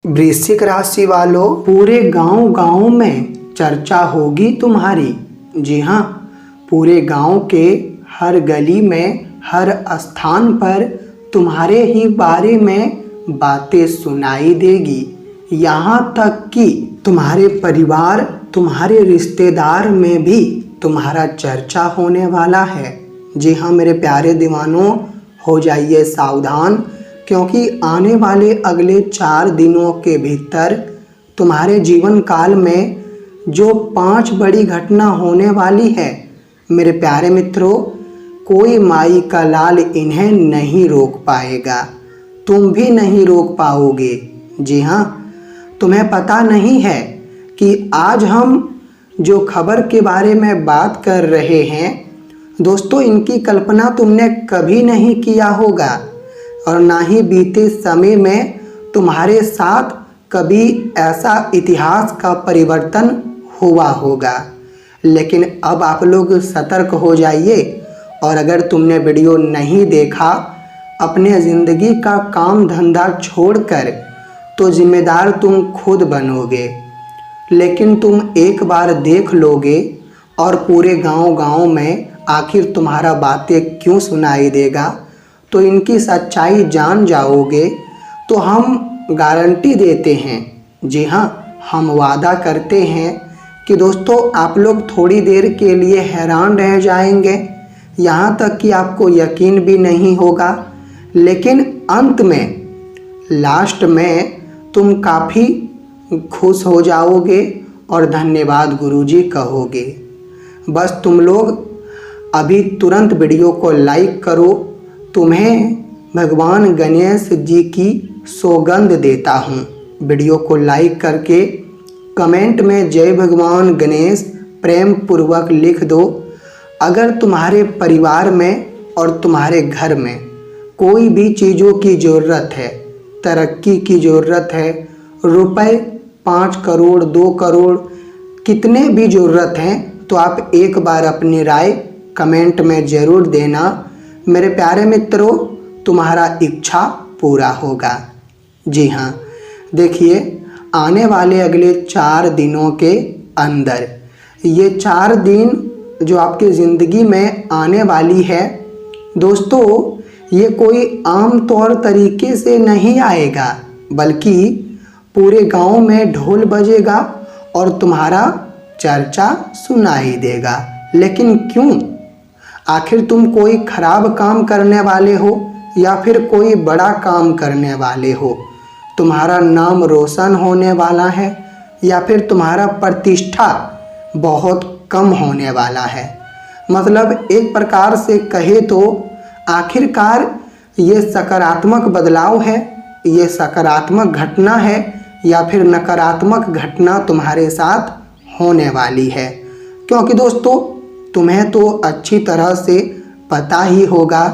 वृश्चिक राशि वालों, पूरे गांव में चर्चा होगी तुम्हारी। जी हाँ, पूरे गांव के हर गली में, हर स्थान पर तुम्हारे ही बारे में बातें सुनाई देगी। यहाँ तक कि तुम्हारे परिवार, तुम्हारे रिश्तेदार में भी तुम्हारा चर्चा होने वाला है। जी हाँ मेरे प्यारे दीवानों, हो जाइए सावधान, क्योंकि आने वाले अगले 4 दिनों के भीतर तुम्हारे जीवन काल में जो 5 बड़ी घटना होने वाली है, मेरे प्यारे मित्रों, कोई माई का लाल इन्हें नहीं रोक पाएगा। तुम भी नहीं रोक पाओगे। जी हाँ, तुम्हें पता नहीं है कि आज हम जो खबर के बारे में बात कर रहे हैं दोस्तों, इनकी कल्पना तुमने कभी नहीं किया होगा और ना ही बीते समय में तुम्हारे साथ कभी ऐसा इतिहास का परिवर्तन हुआ होगा। लेकिन अब आप लोग सतर्क हो जाइए, और अगर तुमने वीडियो नहीं देखा, अपने ज़िंदगी का काम धंधा छोड़कर, तो जिम्मेदार तुम खुद बनोगे। लेकिन तुम एक बार देख लोगे और पूरे गांव में आखिर तुम्हारा बातें क्यों सुनाई देगा, तो इनकी सच्चाई जान जाओगे। तो हम गारंटी देते हैं, जी हाँ, हम वादा करते हैं कि दोस्तों आप लोग थोड़ी देर के लिए हैरान रह जाएंगे, यहाँ तक कि आपको यकीन भी नहीं होगा, लेकिन अंत में, लास्ट में तुम काफ़ी खुश हो जाओगे और धन्यवाद गुरुजी कहोगे। बस तुम लोग अभी तुरंत वीडियो को लाइक करो। तुम्हें भगवान गणेश जी की सौगंध देता हूँ, वीडियो को लाइक करके कमेंट में जय भगवान गणेश प्रेम पूर्वक लिख दो। अगर तुम्हारे परिवार में और तुम्हारे घर में कोई भी चीज़ों की ज़रूरत है, तरक्की की ज़रूरत है, रुपए 5 करोड़ 2 करोड़ कितने भी ज़रूरत हैं, तो आप एक बार अपनी राय कमेंट में ज़रूर देना। मेरे प्यारे मित्रों, तुम्हारा इच्छा पूरा होगा। जी हाँ, देखिए आने वाले अगले 4 दिनों के अंदर, ये 4 दिन जो आपकी ज़िंदगी में आने वाली है दोस्तों, ये कोई आम तौर तरीके से नहीं आएगा, बल्कि पूरे गांव में ढोल बजेगा और तुम्हारा चर्चा सुनाई देगा। लेकिन क्यों? आखिर तुम कोई खराब काम करने वाले हो या फिर कोई बड़ा काम करने वाले हो? तुम्हारा नाम रोशन होने वाला है या फिर तुम्हारा प्रतिष्ठा बहुत कम होने वाला है? मतलब एक प्रकार से कहे तो आखिरकार ये सकारात्मक बदलाव है, ये सकारात्मक घटना है या फिर नकारात्मक घटना तुम्हारे साथ होने वाली है? क्योंकि दोस्तों तुम्हें तो अच्छी तरह से पता ही होगा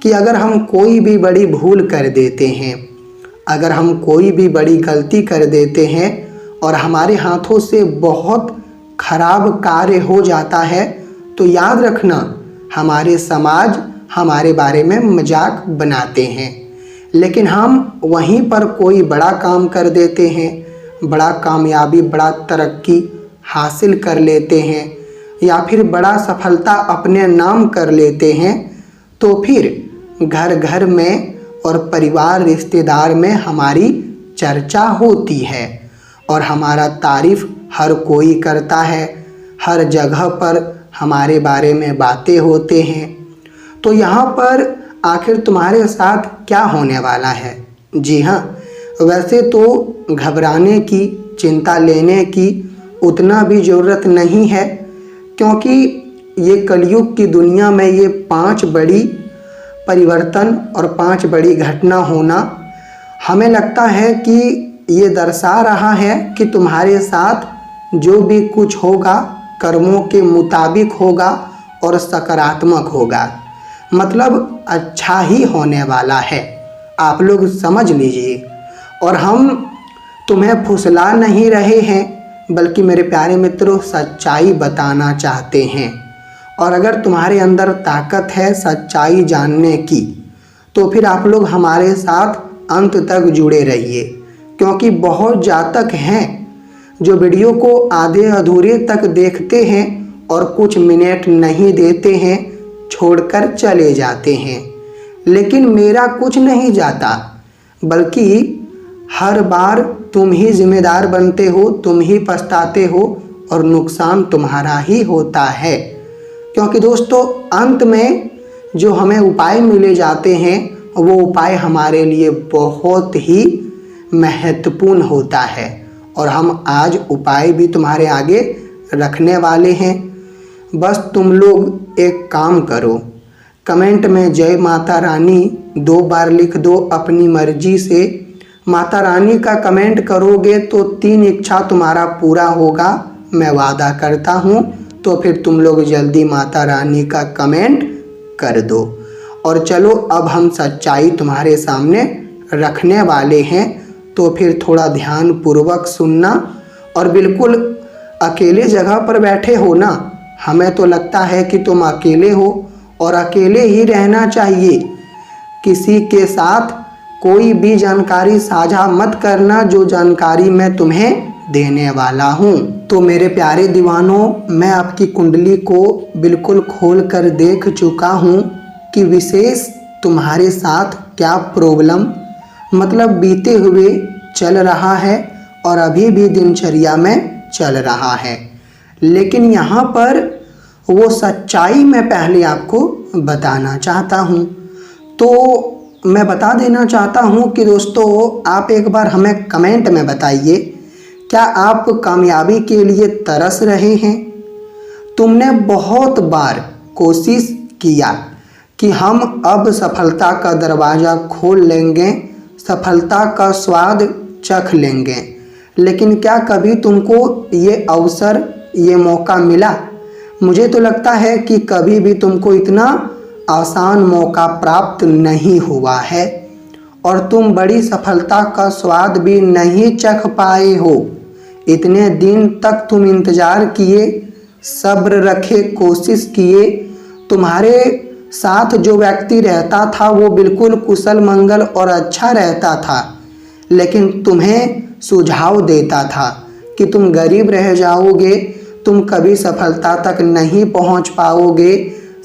कि अगर हम कोई भी बड़ी भूल कर देते हैं, अगर हम कोई भी बड़ी गलती कर देते हैं और हमारे हाथों से बहुत खराब कार्य हो जाता है, तो याद रखना हमारे समाज हमारे बारे में मजाक बनाते हैं। लेकिन हम वहीं पर कोई बड़ा काम कर देते हैं, बड़ा कामयाबी, बड़ा तरक्की हासिल कर लेते हैं या फिर बड़ा सफलता अपने नाम कर लेते हैं, तो फिर घर घर में और परिवार रिश्तेदार में हमारी चर्चा होती है और हमारा तारीफ हर कोई करता है, हर जगह पर हमारे बारे में बातें होते हैं। तो यहाँ पर आखिर तुम्हारे साथ क्या होने वाला है? जी हाँ, वैसे तो घबराने की, चिंता लेने की उतना भी ज़रूरत नहीं है, क्योंकि ये कलयुग की दुनिया में ये 5 बड़ी परिवर्तन और 5 बड़ी घटना होना हमें लगता है कि ये दर्शा रहा है कि तुम्हारे साथ जो भी कुछ होगा कर्मों के मुताबिक होगा और सकारात्मक होगा, मतलब अच्छा ही होने वाला है। आप लोग समझ लीजिए। और हम तुम्हें फुसला नहीं रहे हैं, बल्कि मेरे प्यारे मित्रों सच्चाई बताना चाहते हैं। और अगर तुम्हारे अंदर ताकत है सच्चाई जानने की, तो फिर आप लोग हमारे साथ अंत तक जुड़े रहिए, क्योंकि बहुत जातक हैं जो वीडियो को आधे अधूरे तक देखते हैं और कुछ मिनट नहीं देते हैं, छोड़कर चले जाते हैं। लेकिन मेरा कुछ नहीं जाता, बल्कि हर बार तुम ही जिम्मेदार बनते हो, तुम ही पछताते हो और नुकसान तुम्हारा ही होता है। क्योंकि दोस्तों अंत में जो हमें उपाय मिले जाते हैं वो उपाय हमारे लिए बहुत ही महत्वपूर्ण होता है और हम आज उपाय भी तुम्हारे आगे रखने वाले हैं। बस तुम लोग एक काम करो, कमेंट में जय माता रानी 2 बार लिख दो अपनी मर्जी से। माता रानी का कमेंट करोगे तो 3 इच्छा तुम्हारा पूरा होगा, मैं वादा करता हूँ। तो फिर तुम लोग जल्दी माता रानी का कमेंट कर दो। और चलो अब हम सच्चाई तुम्हारे सामने रखने वाले हैं, तो फिर थोड़ा ध्यान पूर्वक सुनना। और बिल्कुल अकेले जगह पर बैठे हो ना, हमें तो लगता है कि तुम अकेले हो और अकेले ही रहना चाहिए। किसी के साथ कोई भी जानकारी साझा मत करना जो जानकारी मैं तुम्हें देने वाला हूँ। तो मेरे प्यारे दीवानों, मैं आपकी कुंडली को बिल्कुल खोल कर देख चुका हूँ कि विशेष तुम्हारे साथ क्या प्रॉब्लम मतलब बीते हुए चल रहा है और अभी भी दिनचर्या में चल रहा है। लेकिन यहाँ पर वो सच्चाई मैं पहले आपको बताना चाहता हूँ। तो मैं बता देना चाहता हूँ कि दोस्तों आप एक बार हमें कमेंट में बताइए, क्या आप कामयाबी के लिए तरस रहे हैं? तुमने बहुत बार कोशिश किया कि हम अब सफलता का दरवाज़ा खोल लेंगे, सफलता का स्वाद चख लेंगे, लेकिन क्या कभी तुमको ये अवसर, ये मौका मिला? मुझे तो लगता है कि कभी भी तुमको इतना आसान मौका प्राप्त नहीं हुआ है और तुम बड़ी सफलता का स्वाद भी नहीं चख पाए हो। इतने दिन तक तुम इंतज़ार किए, सब्र रखे, कोशिश किए। तुम्हारे साथ जो व्यक्ति रहता था वो बिल्कुल कुशल मंगल और अच्छा रहता था, लेकिन तुम्हें सुझाव देता था कि तुम गरीब रह जाओगे, तुम कभी सफलता तक नहीं पहुंच पाओगे,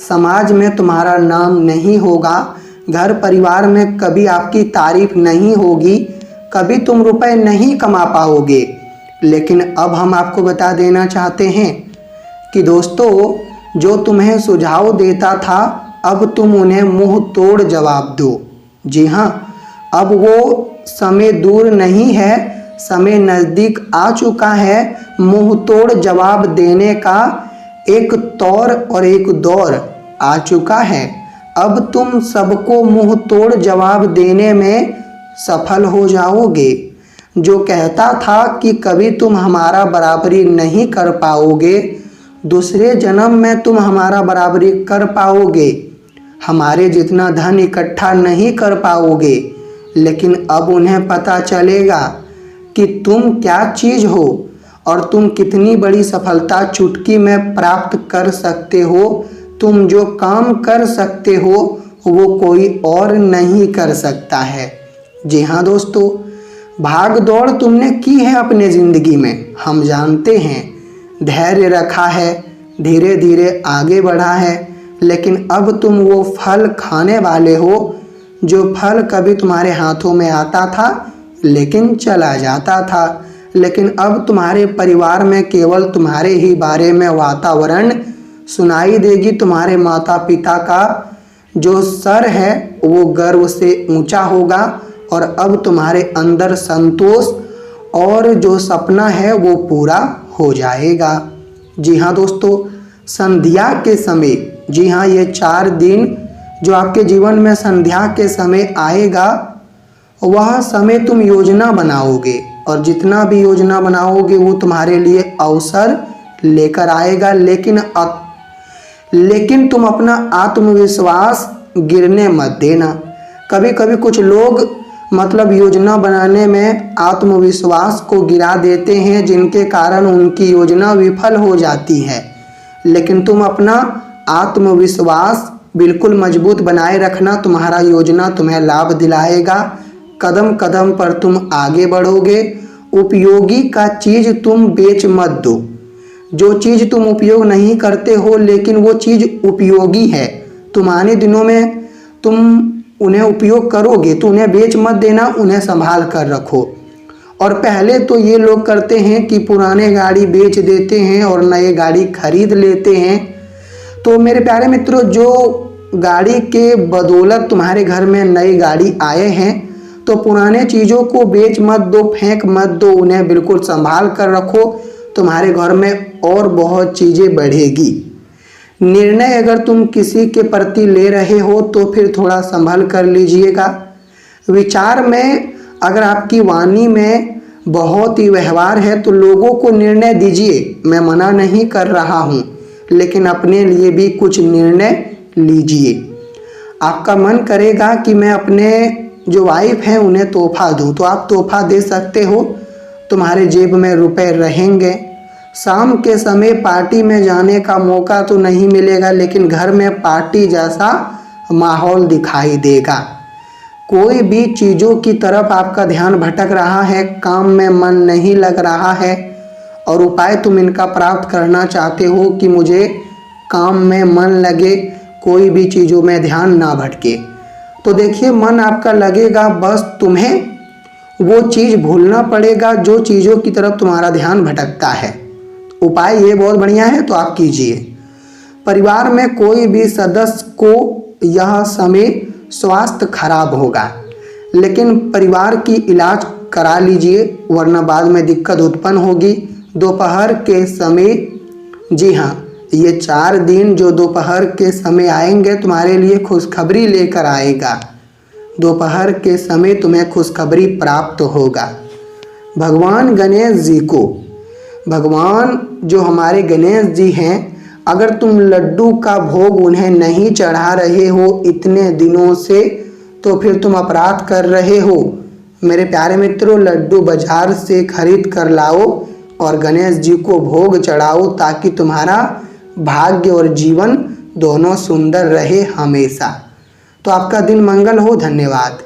समाज में तुम्हारा नाम नहीं होगा, घर परिवार में कभी आपकी तारीफ नहीं होगी, कभी तुम रुपए नहीं कमा पाओगे। लेकिन अब हम आपको बता देना चाहते हैं कि दोस्तों जो तुम्हें सुझाव देता था अब तुम उन्हें मुंह तोड़ जवाब दो। जी हाँ, अब वो समय दूर नहीं है, समय नज़दीक आ चुका है। मुंह तोड़ जवाब देने का एक तौर और एक दौर आ चुका है। अब तुम सबको मुंह तोड़ जवाब देने में सफल हो जाओगे। जो कहता था कि कभी तुम हमारा बराबरी नहीं कर पाओगे, दूसरे जन्म में तुम हमारा बराबरी कर पाओगे, हमारे जितना धन इकट्ठा नहीं कर पाओगे, लेकिन अब उन्हें पता चलेगा कि तुम क्या चीज़ हो और तुम कितनी बड़ी सफलता चुटकी में प्राप्त कर सकते हो। तुम जो काम कर सकते हो वो कोई और नहीं कर सकता है। जी हाँ दोस्तों, भाग दौड़ तुमने की है अपने ज़िंदगी में, हम जानते हैं, धैर्य रखा है, धीरे धीरे आगे बढ़ा है, लेकिन अब तुम वो फल खाने वाले हो जो फल कभी तुम्हारे हाथों में आता था लेकिन चला जाता था। लेकिन अब तुम्हारे परिवार में केवल तुम्हारे ही बारे में वातावरण सुनाई देगी। तुम्हारे माता पिता का जो सर है वो गर्व से ऊंचा होगा और अब तुम्हारे अंदर संतोष और जो सपना है वो पूरा हो जाएगा। जी हाँ दोस्तों, संध्या के समय, जी हाँ, ये 4 दिन जो आपके जीवन में संध्या के समय आएगा, वह समय तुम योजना बनाओगे और जितना भी योजना बनाओगे वो तुम्हारे लिए अवसर लेकर आएगा। लेकिन तुम अपना आत्मविश्वास गिरने मत देना। कभी कभी कुछ लोग मतलब योजना बनाने में आत्मविश्वास को गिरा देते हैं, जिनके कारण उनकी योजना विफल हो जाती है। लेकिन तुम अपना आत्मविश्वास बिल्कुल मजबूत बनाए रखना, तुम्हारा योजना तुम्हें लाभ दिलाएगा, कदम कदम पर तुम आगे बढ़ोगे। उपयोगी का चीज़ तुम बेच मत दो। जो चीज़ तुम उपयोग नहीं करते हो लेकिन वो चीज़ उपयोगी है, तुम आने दिनों में तुम उन्हें उपयोग करोगे तो उन्हें बेच मत देना, उन्हें संभाल कर रखो। और पहले तो ये लोग करते हैं कि पुराने गाड़ी बेच देते हैं और नए गाड़ी खरीद लेते हैं। तो मेरे प्यारे मित्रों, जो गाड़ी के बदौलत तुम्हारे घर में नई गाड़ी आए हैं, तो पुराने चीज़ों को बेच मत दो, फेंक मत दो, उन्हें बिल्कुल संभाल कर रखो। तुम्हारे घर में और बहुत चीज़ें बढ़ेगी। निर्णय अगर तुम किसी के प्रति ले रहे हो तो फिर थोड़ा संभल कर लीजिएगा। विचार में अगर आपकी वाणी में बहुत ही व्यवहार है तो लोगों को निर्णय दीजिए, मैं मना नहीं कर रहा हूँ, लेकिन अपने लिए भी कुछ निर्णय लीजिए। आपका मन करेगा कि मैं अपने जो वाइफ हैं उन्हें तोहफा दूँ, तो आप तोहफा दे सकते हो। तुम्हारे जेब में रुपए रहेंगे। शाम के समय पार्टी में जाने का मौका तो नहीं मिलेगा, लेकिन घर में पार्टी जैसा माहौल दिखाई देगा। कोई भी चीज़ों की तरफ आपका ध्यान भटक रहा है, काम में मन नहीं लग रहा है और उपाय तुम इनका प्राप्त करना चाहते हो कि मुझे काम में मन लगे, कोई भी चीज़ों में ध्यान ना भटके। तो देखिए, मन आपका लगेगा, बस तुम्हें वो चीज़ भूलना पड़ेगा जो चीज़ों की तरफ तुम्हारा ध्यान भटकता है। उपाय ये बहुत बढ़िया है, तो आप कीजिए। परिवार में कोई भी सदस्य को यह समय स्वास्थ्य खराब होगा, लेकिन परिवार की इलाज करा लीजिए, वरना बाद में दिक्कत उत्पन्न होगी। दोपहर के समय, जी हाँ, ये 4 दिन जो दोपहर के समय आएंगे तुम्हारे लिए खुशखबरी लेकर आएगा। दोपहर के समय तुम्हें खुशखबरी प्राप्त होगा। भगवान गणेश जी को, भगवान जो हमारे गणेश जी हैं, अगर तुम लड्डू का भोग उन्हें नहीं चढ़ा रहे हो इतने दिनों से, तो फिर तुम अपराध कर रहे हो। मेरे प्यारे मित्रों, लड्डू बाजार से खरीद कर लाओ और गणेश जी को भोग चढ़ाओ, ताकि तुम्हारा भाग्य और जीवन दोनों सुंदर रहे हमेशा। तो आपका दिन मंगल हो। धन्यवाद।